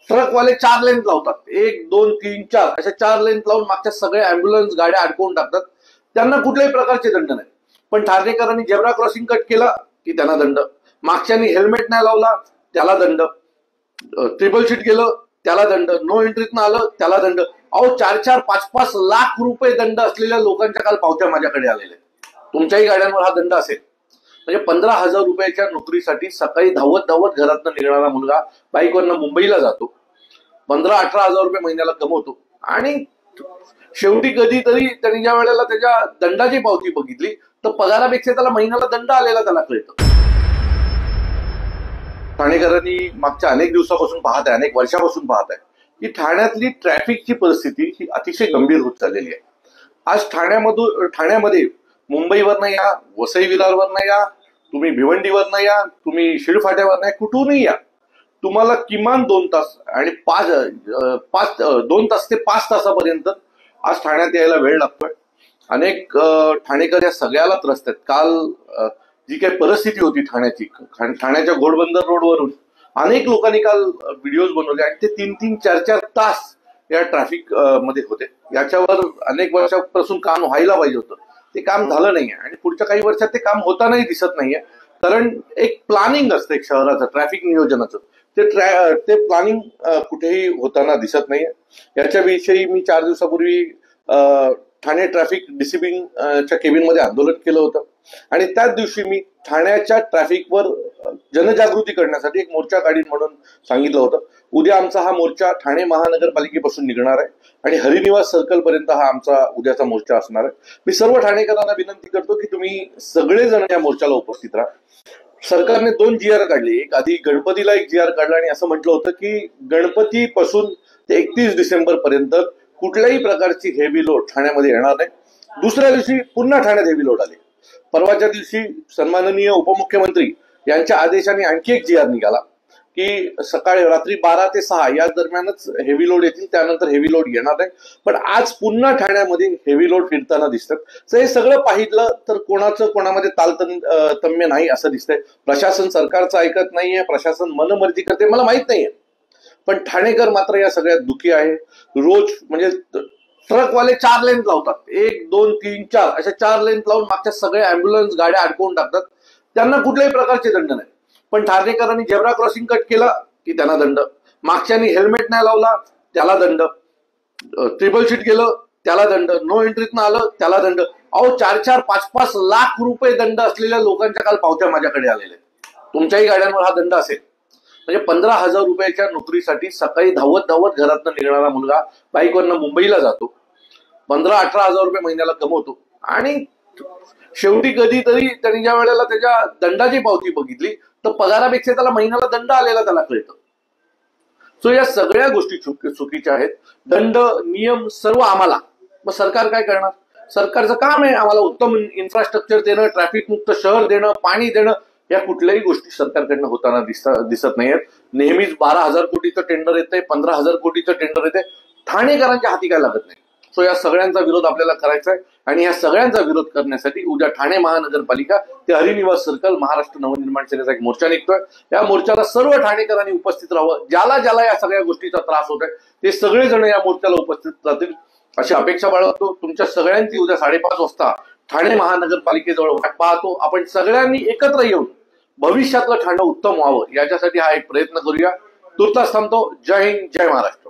ट्रकवाले 4 लेन लावतात, 1 2 3 4 अशा 4 लेन लावून मागच्या सगळ्या अँब्युलन्स गाड्या अडकवून टाकतात. त्यांना कुठल्याही प्रकारचे दंड नाही. पण ठाणेकरांनी झेब्रा क्रॉसिंग कट केला की त्यांना दंड, मागच्यानी हेल्मेट नाही लावला त्याला दंड, ट्रिपल शीट केलं त्याला दंड, नो एंट्रीतनं आलं त्याला दंड. अहो 4-4 5-5 लाख रुपये दंड असलेल्या लोकांच्या काल पावत्या माझ्याकडे आलेल्या. तुमच्याही गाड्यांवर हा दंड असेल. म्हणजे 15,000 रुपयाच्या नोकरीसाठी सकाळी धावत धावत घरातनं निघणारा मुलगा बाईकवरनं मुंबईला जातो, 15-18 हजार रुपये महिन्याला कमवतो आणि शेवटी कधीतरी त्यांनी ज्या वेळेला त्याच्या दंडाची पावती बघितली तर पगारापेक्षा त्याला महिन्याला दंड आलेला त्याला कळतं. ठाणेकरांनी मागच्या अनेक दिवसापासून पाहत आहे, अनेक वर्षापासून पाहत आहे की ठाण्यातली ट्रॅफिकची परिस्थिती ही अतिशय गंभीर होत चाललेली आहे. आज ठाण्यामध्ये मुंबईवरनं या, वसई विरारवरनं या, तुम्ही भिवंडीवरनं या, तुम्ही शिळफाट्यावरनं या, कुठूनही या, तुम्हाला किमान 2 तास आणि 2 तास ते 5 तासापर्यंत आज ठाण्यात यायला वेळ लागतोय. अनेक ठाणेकर या सगळ्याला त्रस्त आहेत. काल जी काही परिस्थिती होती ठाण्याची, ठाण्याच्या घोडबंदर रोडवरून अनेक लोकांनी काल व्हिडिओज बनवले आणि ते 3-3 4-4 तास या ट्रॅफिक मध्ये होते. याच्यावर अनेक वर्षापासून काम व्हायला पाहिजे होतं, ते काम झालं नाहीये आणि पुढच्या काही वर्षात ते काम होतानाही दिसत नाहीये. कारण एक प्लॅनिंग असतं एक शहराचं ट्रॅफिक नियोजनाचं, ते प्लॅनिंग कुठेही होताना दिसत नाहीये. याच्याविषयी मी 4 दिवसापूर्वी ठाणे ट्रॅफिक डिसिप्लिनच्या केबिनमध्ये आंदोलन केलं होतं आणि त्याच दिवशी मी ठाण्याच्या ट्रॅफिकवर जनजागृती करण्यासाठी एक मोर्चा काढीन म्हणून सांगितलं होतं. उद्या आमचा हा मोर्चा ठाणे महानगरपालिकेपासून निघणार आहे आणि हरिनिवास सर्कल पर्यंत हा आमचा उद्याचा मोर्चा असणार आहे. मी सर्व ठाणेकरांना विनंती करतो की तुम्ही सगळेजण या मोर्चाला उपस्थित राहा. सरकारने 2 GR काढले, एक आधी गणपतीला एक GR काढला आणि असं म्हटलं होतं की गणपतीपासून ते 31 डिसेंबर पर्यंत कुठल्याही प्रकारची हेवी लोड ठाण्यामध्ये येणार नाही. दुसऱ्या दिवशी पुन्हा ठाण्यात हेवी लोड आले. परवाच्या दिवशी सन्माननीय उपमुख्यमंत्री यांच्या आदेशाने आणखी एक GR निघाला की सकाळी रात्री 12 ते 6 या दरम्यानच हेवी लोड येतील, त्यानंतर हेवी लोड येणार नाही. पण आज पुन्हा ठाण्यामध्ये हेवी लोड फिरताना दिसतात. तर हे सगळं पाहिलं तर कोणामध्ये तालतम्य नाही असं दिसतंय. प्रशासन सरकारचं ऐकत नाहीये, प्रशासन मनमर्जी करते, मला माहित नाहीये. पण ठाणेकर मात्र या सगळ्यात दुःखी आहे. रोज म्हणजे ट्रकवाले 4 लेन लावतात, 1 2 3 4 अशा 4 लेन लावून मागच्या सगळ्या अँब्युलन्स गाड्या अडकवून टाकतात. त्यांना कुठल्याही प्रकारचे दंड नाही. पण ठाणेकरांनी झेब्रा क्रॉसिंग कट केला की त्यांना दंड, मागच्यानी हेल्मेट नाही लावला त्याला दंड, ट्रिपल शीट केलं त्याला दंड, नो एंट्रीतनं आलं त्याला दंड. अहो 4-4 5-5 लाख रुपये दंड असलेल्या लोकांच्या काल पावत्या माझ्याकडे आलेल्या. तुमच्याही गाड्यांवर हा दंड असेल. म्हणजे 15,000 रुपयाच्या नोकरीसाठी सकाळी धावत धावत घरातनं निघणारा मुलगा बाईकवरनं मुंबईला जातो, 15-18 हजार रुपये महिन्याला कमवतो आणि शेवटी कधीतरी त्यांनी ज्या वेळेला त्याच्या दंडाची पावती बघितली तर पगारापेक्षा त्याला महिन्याला दंड आलेला त्याला कळतं. सो या सगळ्या गोष्टी चुकीच्या आहेत. दंड नियम सर्व आम्हाला, मग सरकार काय करणार? सरकारचं काम आहे आम्हाला उत्तम इन्फ्रास्ट्रक्चर देणं, ट्रॅफिक मुक्त शहर देणं, पाणी देणं. या कुठल्याही गोष्टी सरकारकडनं होताना दिसत नाहीयेत. नेहमीच 12,000 कोटीचं टेंडर येतंय, 15,000 कोटीचं टेंडर येते, ठाणेकरांच्या हाती काय लागत नाही. सो या सगळ्यांचा विरोध आपल्याला करायचा आहे आणि या सगळ्यांचा विरोध करण्यासाठी उद्या ठाणे महानगरपालिका ते हरिनिवास सर्कल महाराष्ट्र नवनिर्माण सेनेचा एक मोर्चा निघतोय. या मोर्चाला सर्व ठाणेकरांनी उपस्थित राहावं. ज्याला या सगळ्या गोष्टीचा त्रास होत आहे ते सगळेजण या मोर्चाला उपस्थित राहतील अशी अपेक्षा बाळगतो. तुमच्या सगळ्यांची उद्या 5:30 वाजता ठाणे महानगरपालिकेजवळ वाट पाहतो. आपण सगळ्यांनी एकत्र येऊन भविष्यातलं ठाणं उत्तम व्हावं याच्यासाठी हा एक प्रयत्न करूया. तुर्तास थांबतो. जय हिंद, जय महाराष्ट्र.